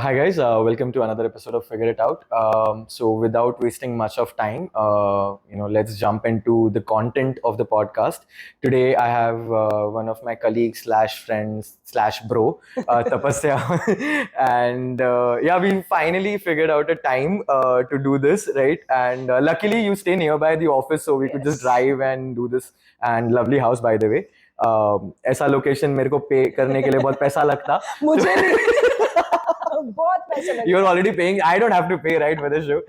Hi guys, welcome to another episode of Figure It Out. So without wasting much of time, let's jump into the content of the podcast. Today I have one of my colleagues slash friends slash bro, Tapasya, and yeah, we finally figured out a time to do this, right? And luckily you stay nearby the office, so we could just Yes. drive and do this. And lovely house, by the way. ऐसा location मेरे को पे करने के लिए बहुत पैसा लगता. मुझे भी बहुत पैसे लगते You're हैं. already paying. I don't have to pay, right, for the show.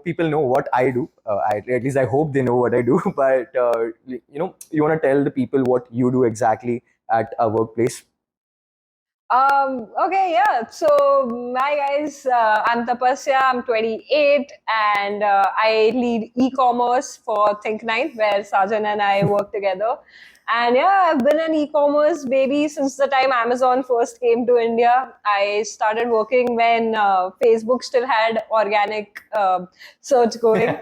People know what I do. At least I hope they know what I do. But you want to tell the people what you do exactly at a workplace. Okay, yeah. So, hi guys, I'm Tapasya, I'm 28, and I lead e-commerce for Think9, where Sajan and I work together. And yeah, I've been an e-commerce baby since the time Amazon first came to India. I started working when Facebook still had organic search going.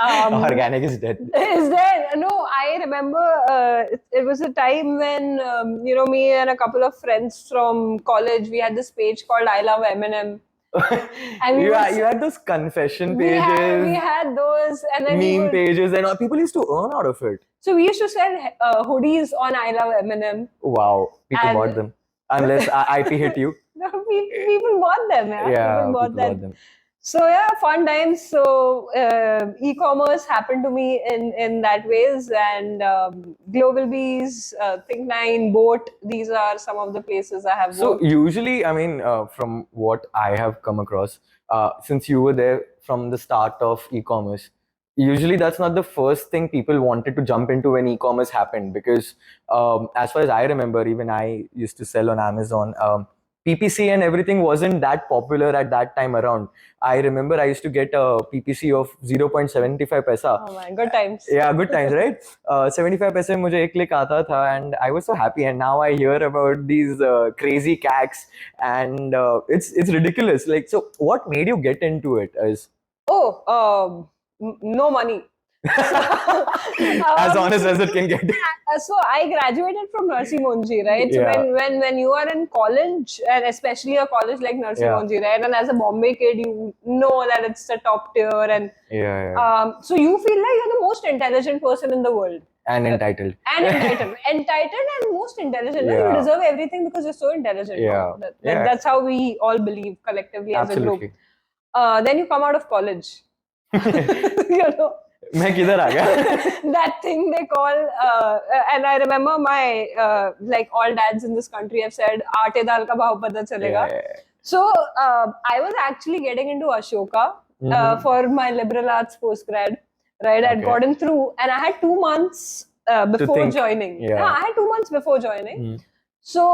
Organic is dead. Is there? No, I remember it was a time when, me and a couple of friends from college, we had this page called I Love Eminem. And you had those confession we pages, had those, and then meme pages, and people used to earn out of it. So we used to sell hoodies on I Love Eminem. Wow, people bought them. Unless IP hit you. No, people bought them. Yeah, people bought them. So yeah, fun times. So e-commerce happened to me in that ways, and Global Bees, Think9, Boat. These are some of the places I have So worked. usually, I mean, from what I have come across, since you were there from the start of e-commerce, usually that's not the first thing people wanted to jump into when e-commerce happened. Because as far as I remember, even I used to sell on Amazon. PPC and everything wasn't that popular at that time around. I remember I used to get a PPC of 0.75 paisa. Oh man, good times. Yeah, good times, right? 75 paise में मुझे एक click आता था, and I was so happy. And now I hear about these crazy CACs, and it's ridiculous. Like, so what made you get into it? No money. As honest as it can get. So I graduated from Narsi Monji, right? So Yeah. when you are in college, and especially a college like Narsi Monji, right? And as a Bombay kid, you know that it's the top tier, and so you feel like you're the most intelligent person in the world. And entitled. Entitled and most intelligent. Yeah. You deserve everything because you're so intelligent. Yeah. That's how we all believe collectively as a group. Then you come out of college. You know. मैं किधर आ गया? That thing they call, and I remember my like all dads in this country have said, "Aate dal ka bhav pata chalega." So I was actually getting into Ashoka for my liberal arts postgrad. Right, I'd gotten through, and I had 2 months before joining. Yeah, I had 2 months before joining. So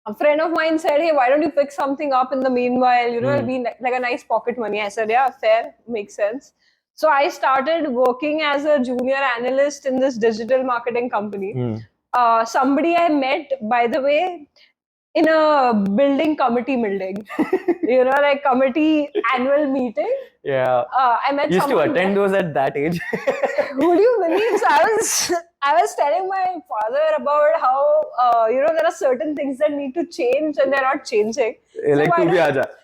a friend of mine said, "Hey, why don't you pick something up in the meanwhile? You know, it'll be like a nice pocket money." I said, "Yeah, fair, makes sense." So I started working as a junior analyst in this digital marketing company. Somebody I met, by the way, in a building committee meeting. Like committee annual meeting. Yeah. I met used to attend those at that age. Would you believe? So I was telling my father about how there are certain things that need to change and they're not changing. Like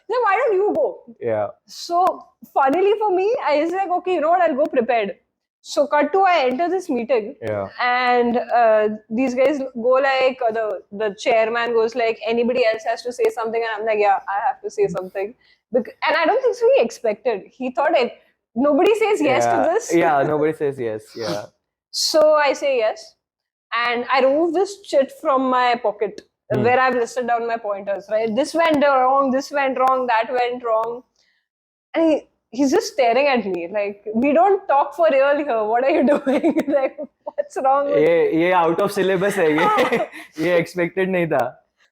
so why don't you go? Yeah. So funnily for me, I was like, okay, you know what? I'll go prepared. So cut to I enter this meeting. Yeah. And these guys go like the chairman goes like, anybody else has to say something, and I'm like, yeah, I have to say something. And I don't think so he expected. He thought nobody says yes to this. Yeah, nobody says yes. Yeah. So I say yes, and I remove this chit from my pocket where I've listed down my pointers. Right, this went wrong, that went wrong, and he's just staring at me like, we don't talk for real here. What are you doing? Like, what's wrong with ये out of syllabus है ये. ये expected नहीं था.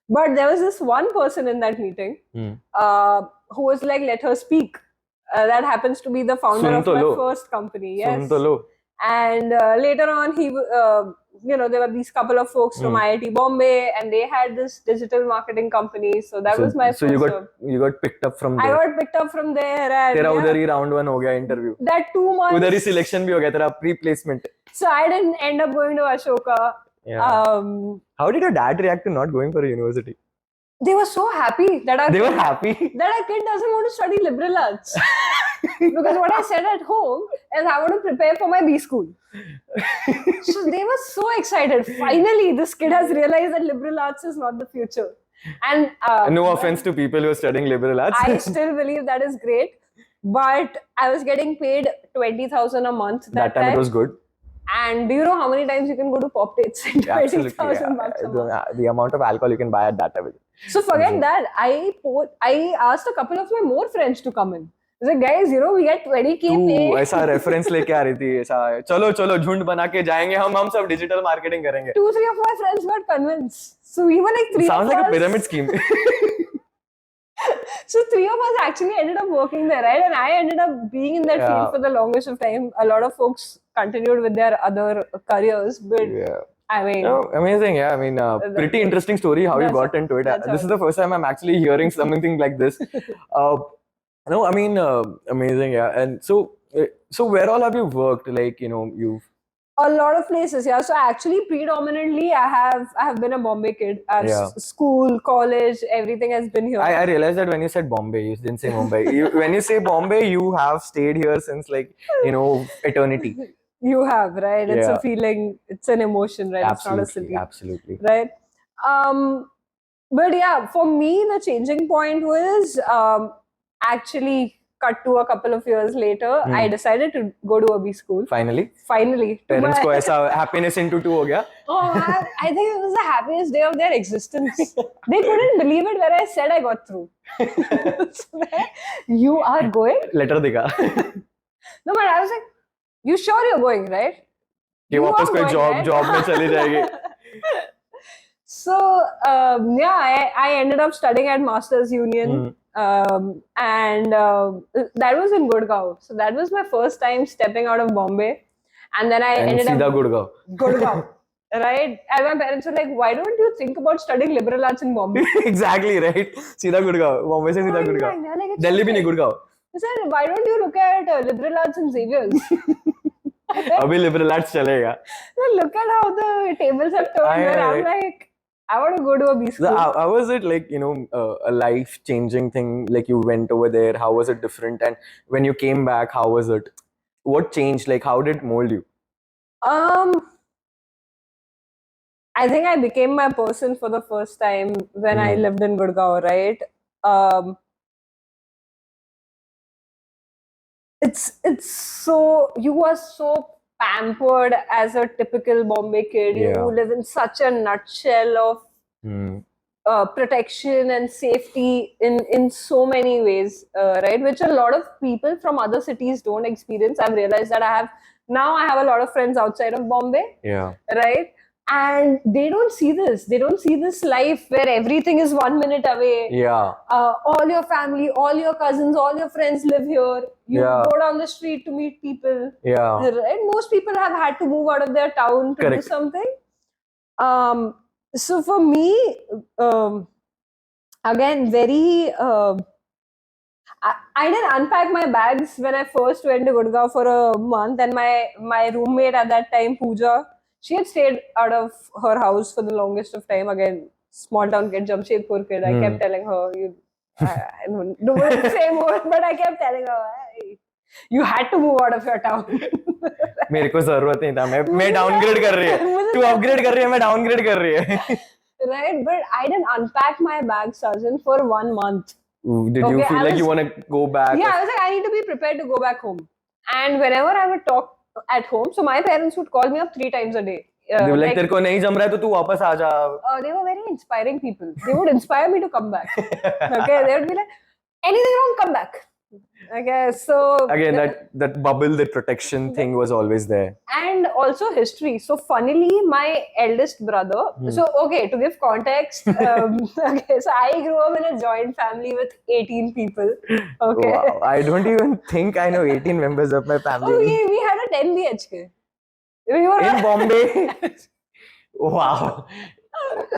But there was this one person in that meeting who was like, let her speak. That happens to be the founder of my first company. Yes. And later on, there were these couple of folks from IIT Bombay, and they had this digital marketing company. So that was my first. So you got picked up from there. I got picked up from there. And तेरा उधर ही round 1 हो गया interview. That 2 months. उधर ही selection भी हो गया तेरा pre-placement. So I didn't end up going to Ashoka. Yeah. How did your dad react to not going for a university? They were so happy that They were happy. our kid doesn't want to study liberal arts. Because what I said at home is I want to prepare for my B school. So they were so excited. Finally, this kid has realized that liberal arts is not the future. And No offense to people who are studying liberal arts. I still believe that is great. But I was getting paid 20,000 a month That time it was good. And do you know how many times you can go to pop dates in 20,000 bucks a month? The amount of alcohol you can buy at that level. So forget that. I asked a couple of my more friends to come in. I was like, guys, you know, we get 20K तू pay. ऐसा reference लेके आ रही थी ऐसा चलो चलो झुंड बना के जाएंगे हम सब डिजिटल मार्केटिंग करेंगे 2-3 of my friends got convinced. So we were like three sounds of like us. a pyramid scheme. So 3 of us actually ended up working there, right? And I ended up being in that field for the longest of time. A lot of folks continued with their other careers, but I mean, amazing. Yeah, I mean, pretty interesting story how you got into it. This is the first time I'm actually hearing something like this. No, I mean, amazing. Yeah, and so where all have you worked? Like, you know, you've a lot of places, yeah. So actually, predominantly, I have been a Bombay kid. School, college, everything has been here. I realized that when you said Bombay, you didn't say Mumbai. When you say Bombay, you have stayed here since like eternity. You have, right? It's a feeling. It's an emotion, right? Absolutely, it's not a city, absolutely. Right. But yeah, for me, the changing point was actually cut to a couple of years later. I decided to go to a B school. Finally. Parents ko aisa happiness into two ho gaya. Oh, I think it was the happiest day of their existence. They couldn't believe it when I said I got through. You are going? Letter dikha. No, but I was like, you sure you're going, right? कि वापस कोई job में चली जाएगी. So yeah, I ended up studying at Masters Union. And that was in Gurgaon. So that was my first time stepping out of Bombay. And then I ended up Gurgaon. Right? And my parents were like, why don't you think about studying liberal arts in Bombay? Exactly, right? सीधा Gurgaon. Bombay से सीधा Gurgaon. Delhi भी नहीं Gurgaon. I said, why don't you look at liberal arts in Xavier's? अभी liberal arts चलेगा. Look at how the tables have turned. I'm like, I want to go to a B school. So how was it like, a life-changing thing? Like you went over there, how was it different? And when you came back, how was it? What changed? Like how did it mold you? I think I became my person for the first time when I lived in Gurgaon, right? It's so, you are so pampered as a typical Bombay kid. You live in such a nutshell of protection and safety in so many ways, right? Which a lot of people from other cities don't experience. I've realized that I have a lot of friends outside of Bombay. Yeah. Right? And they don't see this. They don't see this life where everything is 1 minute away. Yeah. All your family, all your cousins, all your friends live here. You go down the street to meet people. Yeah. Right? Most people have had to move out of their town to do something. So for me, again, very... I didn't unpack my bags when I first went to Gurgaon for a month. And my roommate at that time, Pooja, she had stayed out of her house for the longest of time. Again, small town kid, Jamshedpur kid. I kept telling her, I don't say more, but I kept telling her, hey, you had to move out of your town. मेरे को जरूरत नहीं था मैं downgrade कर रही है तू अपग्रेड कर रही है मैं डाउनग्रेड कर रही है. Right, but I didn't unpack my bag, Sajjan, for 1 month. Did you feel like you want to go back? Yeah, I was like, I need to be prepared to go back home. And whenever I would talk at home, so my parents would call me up 3 times a day. They were like, तेरे को नहीं जम रहा है तो तू वापस आ जा. They were very inspiring people. They would inspire me to come back. Okay, they would be like, anything wrong, come back. Okay, so again that bubble, that protection thing was always there. And also history. So funnily, my eldest brother. So okay, to give context, okay, so I grew up in a joint family with 18 people. Okay, wow, I don't even think I know 18 members of my family. Oh, we had a 10 BHK. We were in Bombay. Wow.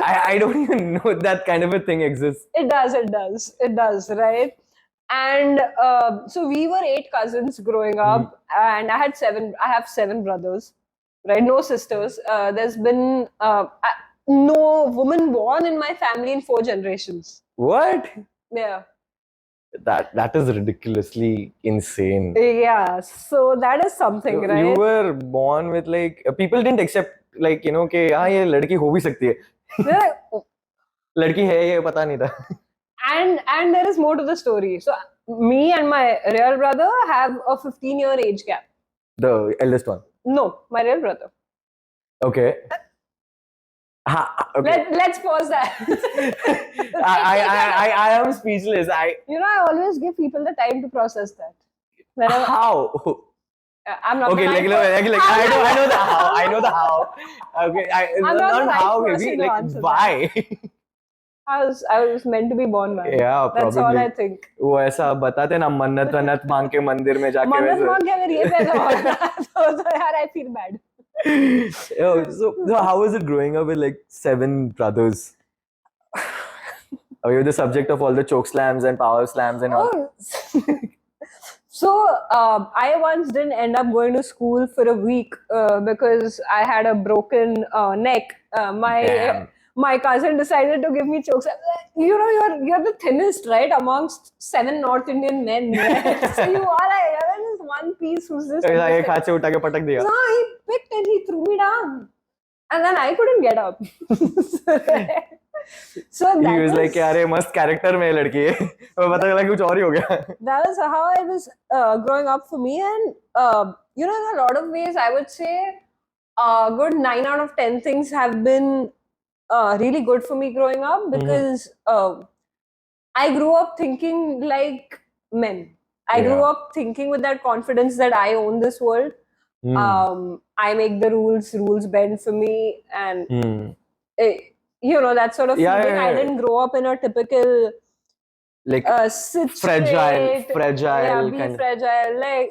I don't even know that kind of a thing exists. It does, right? And so we were 8 cousins growing up, and I have 7 brothers, right? No sisters. There's been no woman born in my family in 4 generations. What? Yeah. That is ridiculously insane. Yeah. So that is something, You right? were born with like people didn't accept like कि हाँ ये लड़की हो भी सकती है. They're like, लड़की है ये पता नहीं था. and there is more to the story. So me and my real brother have a 15-year age gap. The eldest one. No, my real brother. Okay. Okay. Let's pause that. I am speechless. I always give people the time to process that. Whenever, How? I'm not. Okay, like I know the how. I know the how. Okay, I'm not the right how person maybe to like answer why? I was meant to be born, man. Yeah, That's probably. all I think. वो ऐसा बताते ना मन्नत वन्नत मांग के मंदिर में जाके मन्नत वैसे. मांग के अगर ये पैदा होगा तो यार I feel bad. So how was it growing up with like 7 brothers? You're the subject of all the choke slams and power slams and all. So I once didn't end up going to school for a week because I had a broken neck. Damn. My cousin decided to give me chokes. You're the thinnest, right, amongst 7 North Indian men. Right? So you're this one piece who's this. एक हाथ से उठा के पटक दिया. No, he picked and he threw me down, and then I couldn't get up. So he was like यार ये मस्त character में लड़की है. वो पता चला कुछ और ही हो गया. That was how it was growing up for me, and in a lot of ways, I would say a good 9 out of 10 things have been really good for me growing up because I grew up thinking like men. I grew up thinking with that confidence that I own this world. I make the rules bend for me, and that sort of feeling. I didn't grow up in a typical like sit fragile straight, be kind fragile, like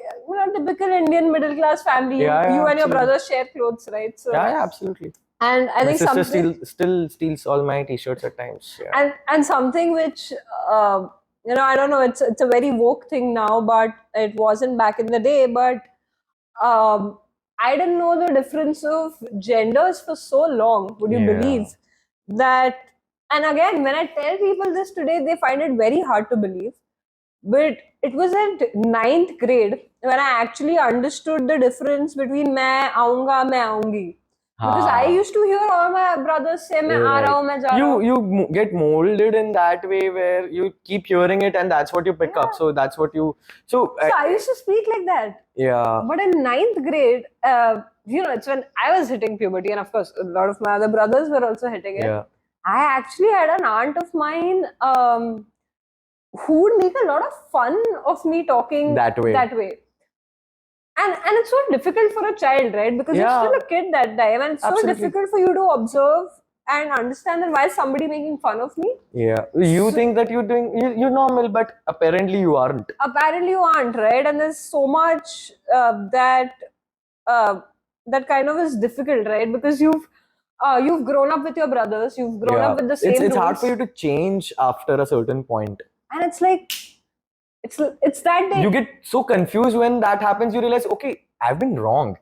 typical Indian middle class family. You and your brother share clothes, right? So yeah, absolutely. And I think my sister something still steals all my t-shirts at times. Yeah. And something which I don't know. It's a very woke thing now, but it wasn't back in the day. But I didn't know the difference of genders for so long. Would you believe that? And again, when I tell people this today, they find it very hard to believe. But it was at 9th grade when I actually understood the difference between मैं आऊँगा मैं आऊँगी. Because I used to hear all my brothers say मैं आ रहा हूँ मैं जा रहा हूँ. You get molded in that way where you keep hearing it and that's what you pick up. So that's what you. So I used to speak like that. Yeah. But in 9th grade, it's when I was hitting puberty, and of course, a lot of my other brothers were also hitting it. Yeah. I actually had an aunt of mine who would make a lot of fun of me talking that way. And it's so difficult for a child, right? Because you're still a kid that time, and it's so difficult for you to observe and understand that why is somebody making fun of me. Yeah, you think that you're normal, but apparently you aren't. Apparently you aren't, right? And there's so much that kind of is difficult, right? Because you've grown up with your brothers, you've grown up with the same It's hard for you to change after a certain point. And it's like, it's that day. You get so confused when that happens. You realize, okay, I've been wrong.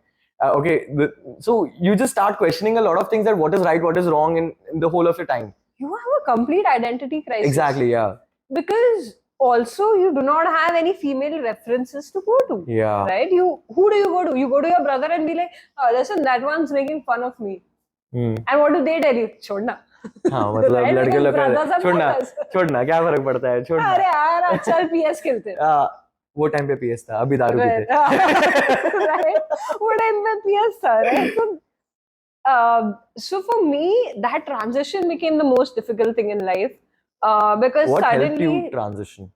So you just start questioning a lot of things, that what is right, what is wrong in the whole of your time. You have a complete identity crisis. Exactly, yeah. Because also you do not have any female references to go to. Yeah. Right? Who do you go to? You go to your brother and be like, oh, listen, that one's making fun of me. And what do they tell you? छोड़ना. हाँ मतलब लड़के लोग छोड़ना क्या फर्क पड़ता है छोड़ना. अरे यार चल PS खेलते हैं. वो टाइम पे PS था, अभी दारू पीते. वो टाइम पे PS था, right? So for me, that transition became the most difficult thing in life because what suddenly helped you transition?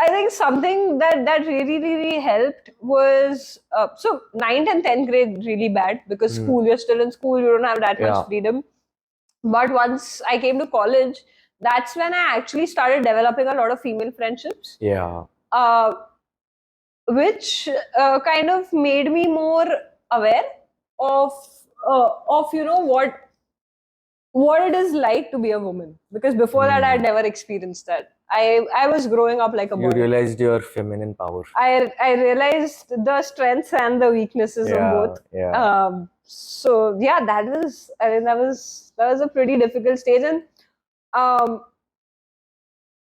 I think something that really helped was so 9th and 10th grade really bad because school, you're still in school, you don't have that much freedom. But once I came to college, that's when I actually started developing a lot of female friendships. Yeah. Which kind of made me more aware of what what it is like to be a woman, because before that I had never experienced that. I was growing up like a You boy. realized your feminine power. I realized the strengths and the weaknesses of both. So yeah, that was, I mean, that was a pretty difficult stage. And um,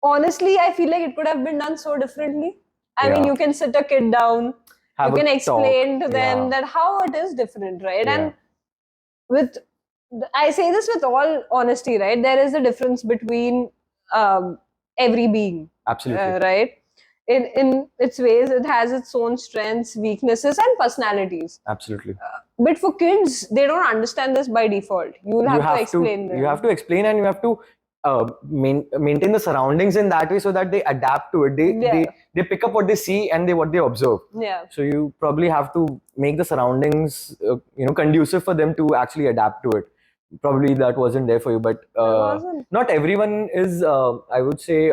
honestly, I feel like it could have been done so differently. I mean, Yeah. you can sit a kid down, Have you can a explain talk. to them Yeah. that how it is different, right? Yeah. And with, I say this with all honesty, right? There is a difference between every being, Absolutely. right? In its ways, it has its own strengths, weaknesses, and personalities. Absolutely. But for kids, they don't understand this by default. You'll You have to have to explain them. you have to explain, and you have to maintain the surroundings in that way so that they adapt to it. They pick up what they see and what they observe. Yeah. So you probably have to make the surroundings conducive for them to actually adapt to it. Probably that wasn't there for you, but wasn't. not everyone is, I would say,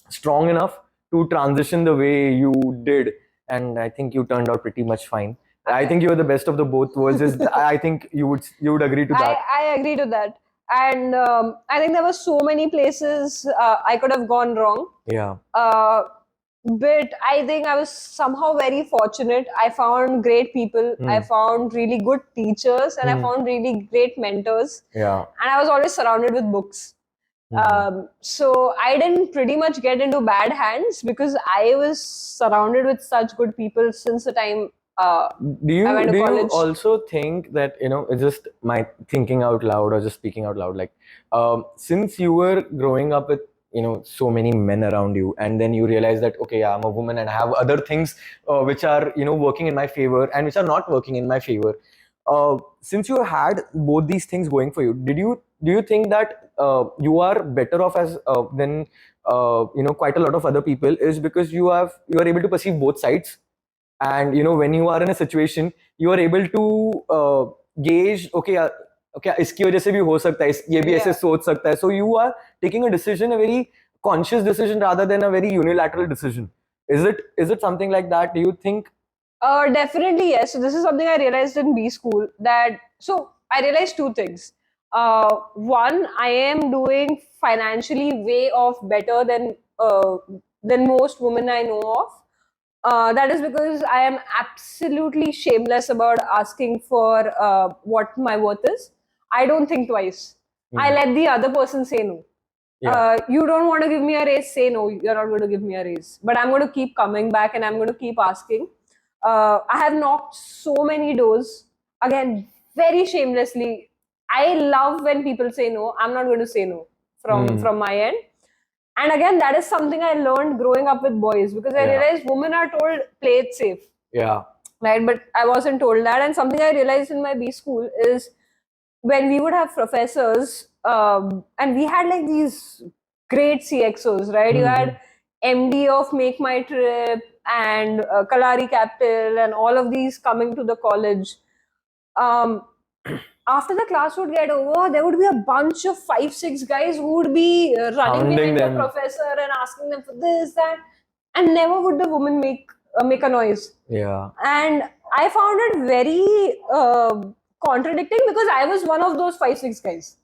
strong enough to transition the way you did, and I think you turned out pretty much fine. I think you were the best of the both worlds. I think you would agree to that. I agree to that. And I think there were so many places I could have gone wrong. Yeah. But I think I was somehow very fortunate. I found great people. I found really good teachers, and I found really great mentors. Yeah. And I was always surrounded with books. So I didn't pretty much get into bad hands because I was surrounded with such good people since the time I went to Do you college. also think that it's just my thinking out loud or just speaking out loud, like since you were growing up with so many men around you, and then you realize that, okay, yeah, I'm a woman and I have other things which are working in my favor and which are not working in my favor. Since you had both these things going for you, do you think that you are better off as than quite a lot of other people, is because you are able to perceive both sides, and when you are in a situation, you are able to gauge, okay, okay, इसकी वजह से भी हो सकता है, ये भी ऐसे सोच सकता है. So you are taking a decision, a very conscious decision rather than a very unilateral decision. Is it something like that, do you think? Definitely, yes. So this is something I realized in B school, that so I realized two things. One, I am doing financially way off better than most women I know of. That is because I am absolutely shameless about asking for what my worth is. I don't think twice. I let the other person say no. You don't want to give me a raise, say no, you're not going to give me a raise. But I'm going to keep coming back and I'm going to keep asking. I have knocked so many doors, again, very shamelessly. I love when people say no. I'm not going to say no from my end. And again, that is something I learned growing up with boys, because I realized women are told play it safe. Yeah. Right, but I wasn't told that. And something I realized in my B school is when we would have professors, and we had like these great CXOs, right? You had MD of Make My Trip and Kalari Capital and all of these coming to the college. After the class would get over, there would be a bunch of 5, 6 guys who would be running Hounding behind them. the professor and asking them for this, that, and never would the woman make a noise. Yeah. And I found it very contradicting, because I was one of those 5, 6 guys.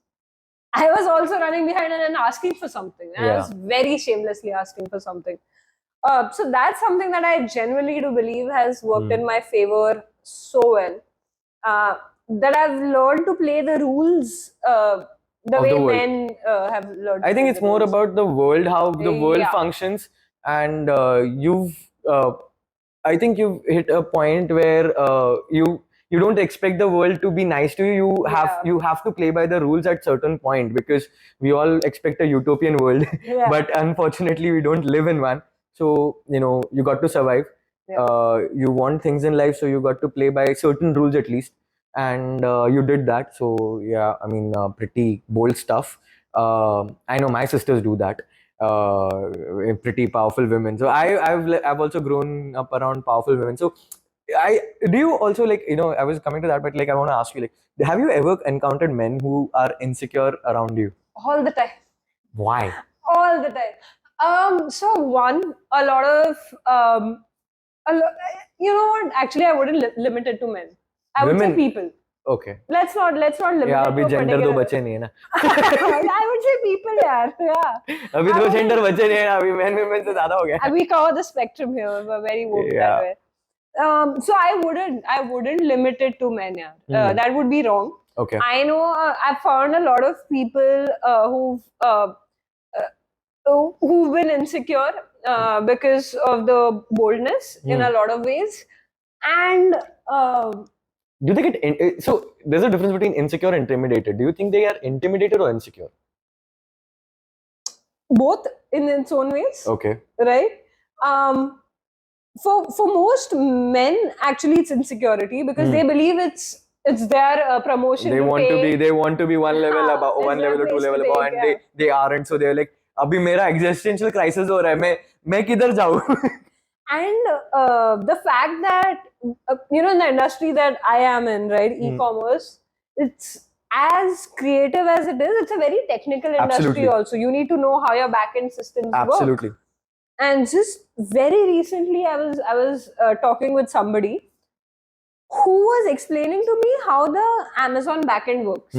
I was also running behind and asking for something. I was very shamelessly asking for something. So that's something that I genuinely do believe has worked in my favor so well. That I've learned to play the rules the Of way the world. men have learned. I think it's more about the world, how the world Yeah. functions, and I think you've hit a point where you don't expect the world to be nice to you. You have to play by the rules at certain point, because we all expect a utopian world, but unfortunately we don't live in one. So you got to survive. You want things in life, so you got to play by certain rules at least, and you did that. So yeah, I mean, pretty bold stuff. I know my sisters do that. Pretty powerful women. So I've also grown up around powerful women. So I do you also, like, I was coming to that, but like I want to ask you, like, have you ever encountered men who are insecure around you? All the time. Why? All the time. So one, a lot of you know what? Actually, I wouldn't limit it to men. I would say Women. people. Okay. Let's not limit Yeah, it अभी to a gender दो particular. बचे नहीं है ना. I would say people, यार. Yeah. अभी I दो wouldn't- gender बचे नहीं है ना, अभी men women से ज़्यादा हो गया. And we cover the spectrum here. We're very woke that Yeah. way. So I wouldn't limit it to men. Yeah. That would be wrong. Okay. I know I've found a lot of people who've been insecure because of the boldness in a lot of ways, and Do they get so there's a difference between insecure and intimidated. Do you think they are intimidated or insecure? both in its own ways, Okay. right? For most men, actually, it's insecurity because they believe it's their promotion. They to want to take. be one level हाँ, above, it's one their level or two place to level above, take, and they aren't. So they're like, अभी मेरा existential crisis हो रहा है, मैं किधर जाऊँ? And the fact that in the industry that I am in, right, e-commerce, it's as creative as it is. It's a very technical industry. Absolutely. Also, you need to know how your back-end systems work. Absolutely. And just very recently, I was talking with somebody who was explaining to me how the Amazon backend works.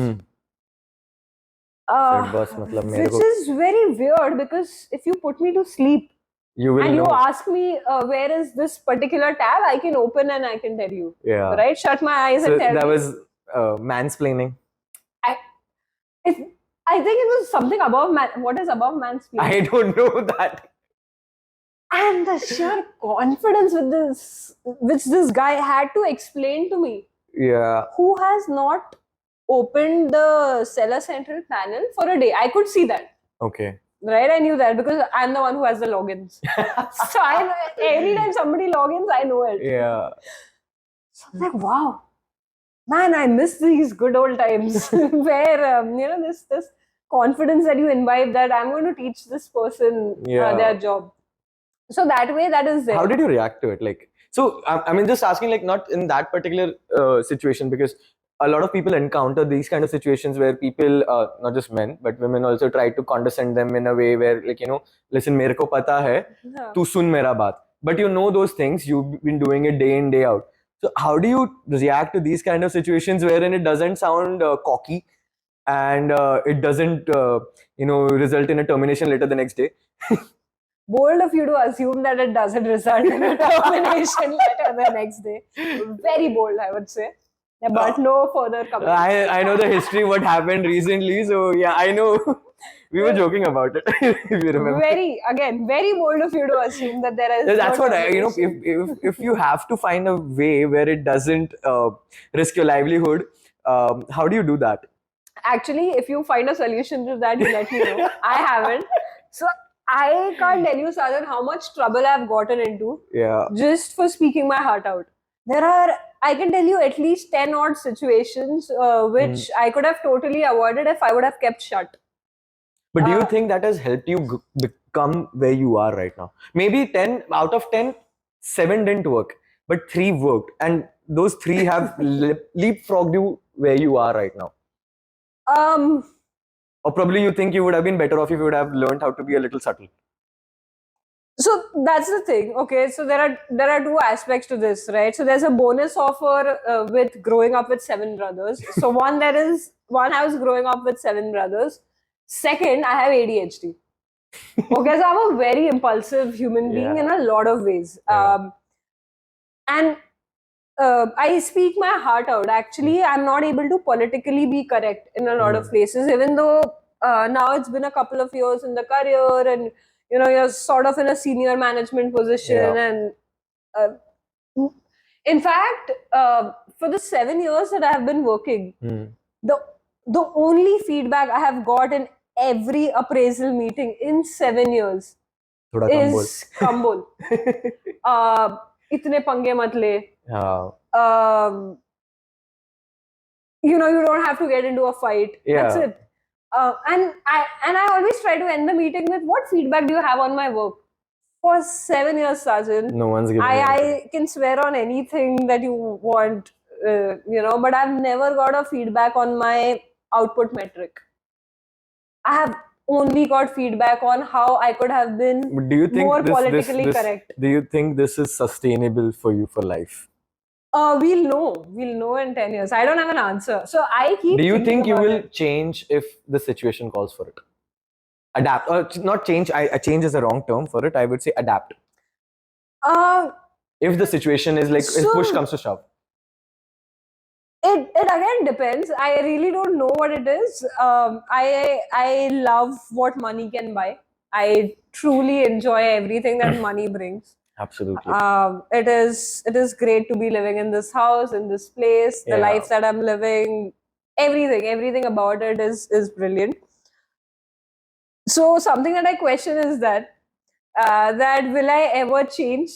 Which is very weird because if you put me to sleep you ask me where is this particular tab, I can open and I can tell you. Yeah. Right? Shut my eyes and tell me. That was mansplaining. I think it was something above what is above mansplaining? I don't know that. And the sheer confidence which this guy had to explain to me. Yeah. Who has not opened the Seller Central panel for a day? I could see that. Okay. Right? I knew that because I'm the one who has the logins. So every time somebody logins, I know it. Yeah. So I'm like, wow. Man, I miss these good old times where, this confidence that you imbibe that I'm going to teach this person their job. So that way, that is there. How did you react to it? Like, so I mean, just asking, like, not in that particular situation, because a lot of people encounter these kind of situations where people, not just men, but women also try to condescend them in a way where, like, listen, mere ko pata hai, tu sun mera baat. But you know those things, you've been doing it day in, day out. So how do you react to these kind of situations wherein it doesn't sound cocky and it doesn't, result in a termination letter the next day? Bold of you to assume that it doesn't result in a termination letter the next day. Very bold, I would say. But no further comments. I know the history, what happened recently. So yeah, I know. We were joking about it, if you remember. Very bold of you to assume that there is. That's what if you have to find a way where it doesn't risk your livelihood, how do you do that? Actually, if you find a solution to that, you let me know. I haven't. So I can't tell you, Sajan, how much trouble I've gotten into. Yeah. Just for speaking my heart out. I can tell you at least 10 odd situations which I could have totally avoided if I would have kept shut. But do you think that has helped you become where you are right now? Maybe 10 out of 10, 7 didn't work, but 3 worked. And those 3 have leapfrogged you where you are right now. Or probably you think you would have been better off if you would have learned how to be a little subtle. So that's the thing. Okay, so there are 2 aspects to this, right? So there's a bonus offer with growing up with 7 brothers. So one, I was growing up with 7 brothers. Second, I have ADHD. Okay, so I'm a very impulsive human being in a lot of ways. And I speak my heart out. Actually, I'm not able to politically be correct in a lot of places, even though now it's been a couple of years in the career and you're sort of in a senior management position. And in fact, for the 7 years that I have been working, the only feedback I have got in every appraisal meeting in 7 years is kam bol. Itne pange mat le. You don't have to get into a fight. That's it. And I always try to end the meeting with, what feedback do you have on my work? For 7 years, Sajan, no one's giving I can swear on anything that you want, but I've never got a feedback on my output metric. I have only got feedback on how I could have been more politically correct. Do you think this is sustainable for you for life? We'll know. We'll know in 10 years. I don't have an answer. So I keep Do you thinking think you about will it. change if the situation calls for it? Adapt, or not change? Change is the wrong term for it. I would say adapt. Uh, If the situation is like, if push so comes to shove. it again depends. I really don't know what it is. I love what money can buy. I truly enjoy everything that money brings. Absolutely. It is great to be living in this house, in this place, the Yeah. life that I'm living. Everything about it is brilliant. So something that I question is that will I ever change,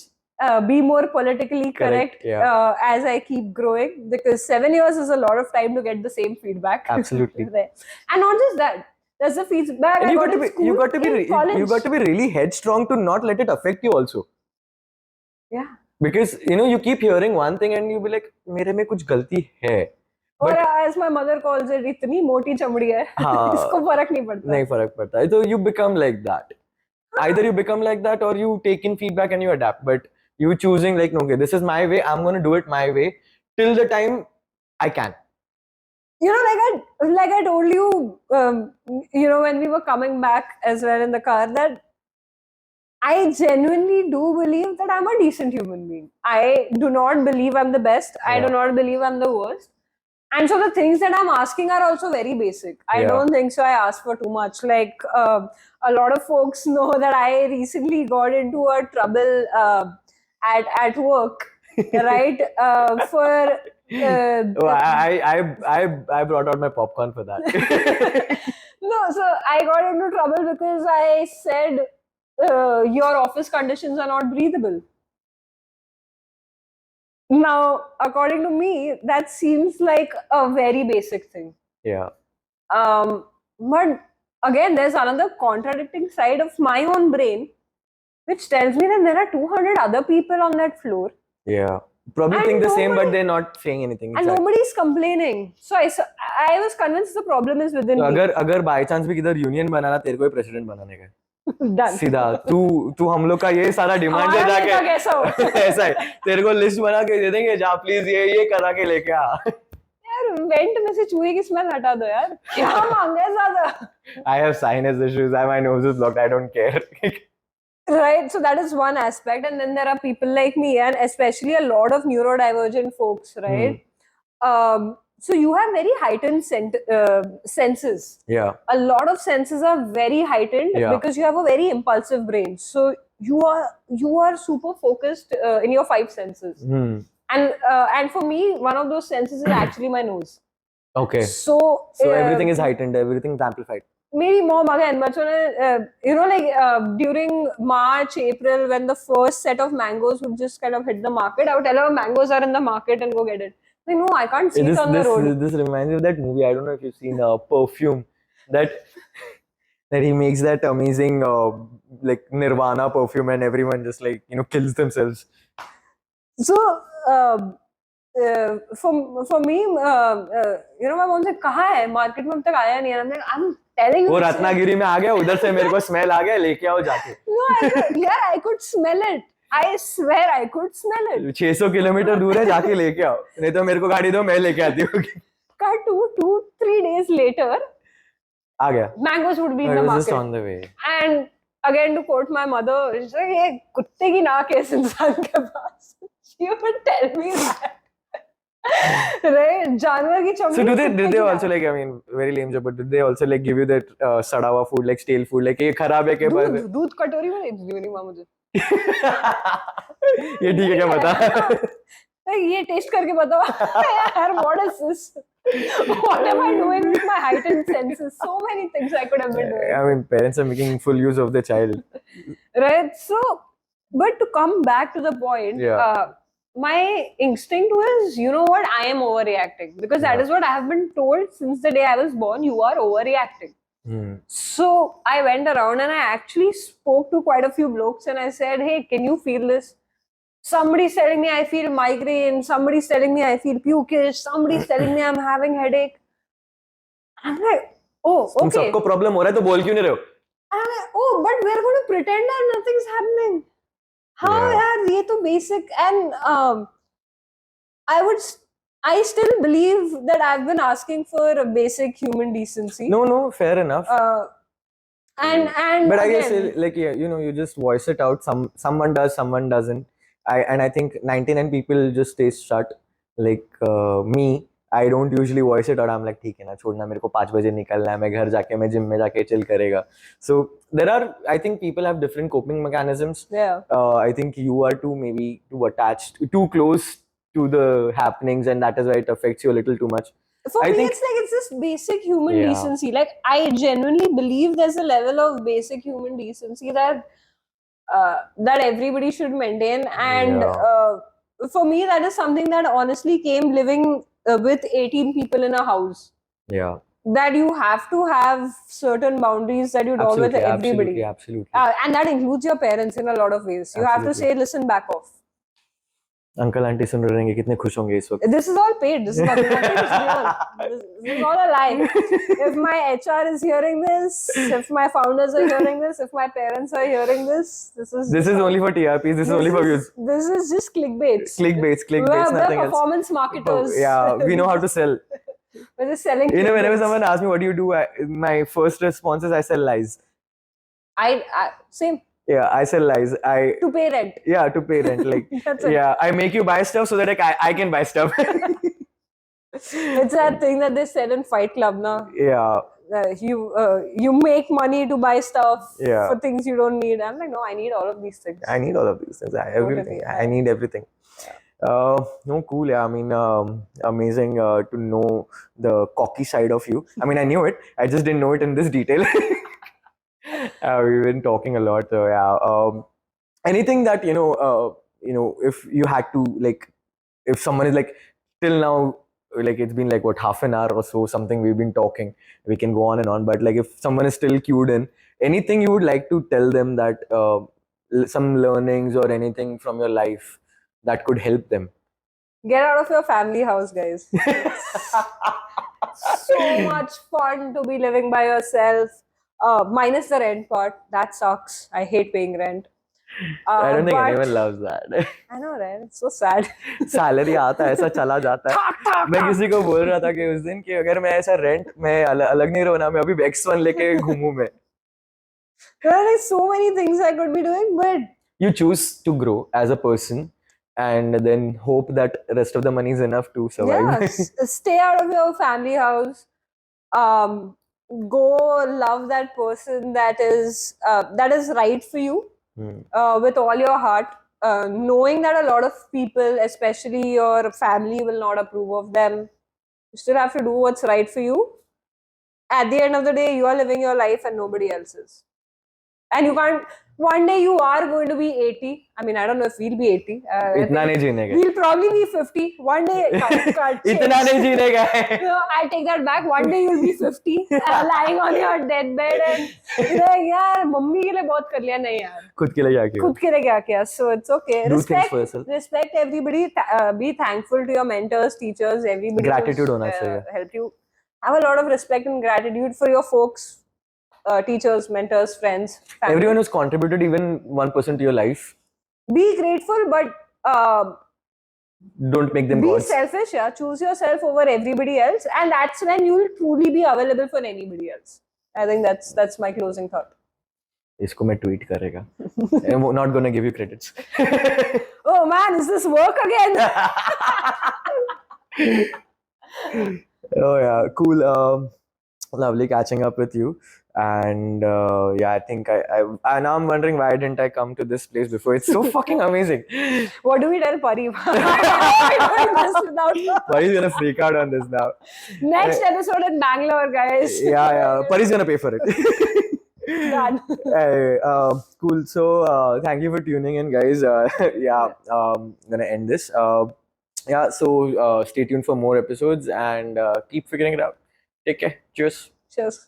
be more politically correct, yeah. as I keep growing? Because 7 years is a lot of time to get the same feedback. Absolutely. Right. And not just that, there's the feedback And I you got got to in be, school, you got to be, in college. you got to be really headstrong to not let it affect you also. Yeah. Because you keep hearing one thing and you be like, मेरे में कुछ गलती है. Or But as my mother calls it, इतनी मोटी चमड़ी है, हाँ, इसको फर्क नहीं पड़ता. नहीं फर्क पड़ता. So you become like that. Either you become like that or you take in feedback and you adapt. But you choosing like, no, okay, this is my way. I'm going to do it my way till the time I can. Like I told you, when we were coming back as well in the car, that I genuinely do believe that I'm a decent human being. I do not believe I'm the best. I do Yeah. not believe I'm the worst. And so the things that I'm asking are also very basic. I Yeah. don't think so I ask for too much. Like, a lot of folks know that I recently got into a trouble at work, right? Oh, I brought out my popcorn for that. No, so I got into trouble because I said your office conditions are not breathable. Now, according to me, that seems like a very basic thing. Yeah. But again, there's another contradicting side of my own brain, which tells me that there are 200 other people on that floor. Yeah. Probably And think the same, but nobody- they're not saying anything. And Exactly. nobody's complaining. So I was convinced the problem is within तो me. अगर by chance भी किधर union बनाना तेरे को ही president बनाने का Done. सीधा तू हम लोग का ये सारा डिमांड है हमारा नेता जाके कैसा हो? ऐसा है तेरे को लिस्ट बना के दे देंगे जा प्लीज ये करा के लेके आ यार वेंट में से चूहे की स्मेल हटा दो यार क्या मांगा है ज्यादा I have sinus issues. My nose is blocked. I don't care. Right, so that is one aspect, and then there are people like me, and especially a lot of neurodivergent folks, right? So you have very heightened senses. Yeah. A lot of senses are very heightened Yeah. because you have a very impulsive brain. So you are super focused in your five senses, and for me, one of those senses is actually my nose. Okay. So Everything is heightened. Everything is amplified. Maybe mom again, but during March, April, when the first set of mangoes would just kind of hit the market, I would tell her mangoes are in the market and go get it. Like, no, I can't see it on the road. This reminds me of that movie. I don't know if you've seen Perfume. That he makes that amazing like Nirvana perfume, and everyone just like kills themselves. So for me, my mom said, "कहाँ है? Market में अब तक आया नहीं है." I'm like, I'm telling you. वो रत्नागिरी में आ गया उधर से मेरे को स्मेल आ गया लेके आओ जाके. No, I could smell it. I swear I could smell it. 600 kilometre दूर है जाके लेके आओ नहीं तो मेरे को गाड़ी दो मैं लेके आती हूँ. Cut 2-3 days later, आ गया. Mangoes would be in the It was market. just on the way. And again, to quote my mother, she's like, "ये कुत्ते की नाक है इस इंसान के पास." She would tell me that. Right? जानवर की चमड़ी. So did they also like, I mean, very lame joke, but did they also like give you that सड़ा हुआ food, like stale food, like ये खराब है के बाद? दूध कटोरी में नहीं मेरी माँ मुझे. ये ठीक है क्या बता? ये टेस्ट करके बताओ यार, what is this? What am I doing with my heightened senses? So many things I could have been doing. I mean, parents are making full use of the child. Right? So, but to come back to the point, my instinct was, you know what, I am overreacting. Because that is what I have been told since the day I was born, you are overreacting. So I went around and I actually spoke to quite a few blokes and I said, hey, can you feel this? Somebody's telling me I feel migraine. Somebody's telling me I feel pukish. Somebody's telling me I'm having headache. I'm like, oh, okay. तुम सबको problem हो रहा है तो बोल क्यों नहीं रहे हो? And I'm like, oh, but we're going to pretend that nothing's happening. हाँ यार, ये तो basic. And I still believe that I've been asking for a basic human decency. No, fair enough. And But I guess again, like yeah, you just voice it out. Someone does, someone doesn't. I think 99 people just stay shut. Like me, I don't usually voice it out. I'm like ठीक है ना छोड़ना मेरे को 5 बजे निकलना है मैं घर जाके मैं जिम में जाके chill करेगा. So there are, I think people have different coping mechanisms. yeah. I think you are maybe too attached, too close to the happenings, and that is why it affects you a little too much. For I me, think- it's like it's just basic human Yeah. decency. Like I genuinely believe there's a level of basic human decency that that everybody should maintain, and Yeah. for me, that is something that honestly came living with 18 people in a house. Yeah. That you have to have certain boundaries that you draw with everybody. Absolutely. And that includes your parents in a lot of ways. You have to say, listen, back off. Uncle aunty सुन रहे हैं कितने खुश होंगे इस वक्त. This is all paid. This is nothing is real. This is all a lie. If my HR is hearing this, if my founders are hearing this, if my parents are hearing this, this is only for TRPs. This is only for views. This is just clickbaits. Clickbaits. We're Nothing else. performance marketers. Yeah, we know how to sell. We're just selling. Whenever someone asks me what do you do, my first response is I sell lies. Same. Yeah, I sell lies. To pay rent. Yeah, to pay rent. Like That's it. Yeah, I make you buy stuff so that I can buy stuff. It's that thing that they said in Fight Club, na. Yeah. You make money to buy stuff Yeah. for things you don't need. I'm like, no, I need all of these things. I need all of these things. Everything. I need everything. No, cool. Yeah, I mean, amazing to know the cocky side of you. I mean, I knew it. I just didn't know it in this detail. We've been talking a lot. So yeah. Anything that if you had to like, if someone is like till now, like it's been like what half an hour or so, something we've been talking. We can go on and on, but like if someone is still cued in, anything you would like to tell them that some learnings or anything from your life that could help them. Get out of your family house, guys. So much fun to be living by yourself. Minus the rent part. That sucks. I hate paying rent. I don't think anyone loves that. I know, right? It's so sad. Salary आता है ऐसा चला जाता है. मैं किसी को बोल रहा था कि उस दिन कि अगर मैं ऐसा रेंट मैं अलग नहीं रहूँ ना मैं अभी X1 लेके घूमूं मैं. There are like so many things I could be doing, but you choose to grow as a person and then hope that rest of the money is enough to survive. Yeah, stay out of your family house. Go love that person that is right for you. With all your heart, knowing that a lot of people, especially your family, will not approve of them. You still have to do what's right for you. At the end of the day, you are living your life and nobody else is. And you can't. One day you are going to be 80. I mean, I don't know if we'll be 80. इतना नहीं जीनेगा. We'll probably be 50. One day. इतना नहीं जीनेगा. No, I take that back. One day you'll be 50, lying on your deathbed and like, यार mummy के लिए बहुत कर लिया नहीं यार. खुद के लिए क्या किया? खुद के लिए क्या किया? So it's okay. Do things for yourself. Respect everybody. Be thankful to your mentors, teachers, everybody. Gratitude होना चाहिए. Help you. Have a lot of respect and gratitude for your folks. Teachers, mentors, friends, family. Everyone who's contributed even 1% to your life. Be grateful, but don't make them be gods. selfish. Yeah, choose yourself over everybody else, and that's when you will truly be available for anybody else. I think that's my closing thought. इसको मैं tweet करेगा. I'm not gonna give you credits. Oh man, is this work again? Oh yeah, cool. Lovely catching up with you. And yeah, I think I now I'm wondering why didn't I come to this place before? It's so fucking amazing. What do we tell Pari? Pari's gonna freak out on this now. Next episode in Bangalore, guys. Yeah. Pari's gonna pay for it. Done. Cool. So thank you for tuning in, guys. Yeah, gonna end this. Yeah. So stay tuned for more episodes and keep figuring it out. Take care. Cheers. Cheers.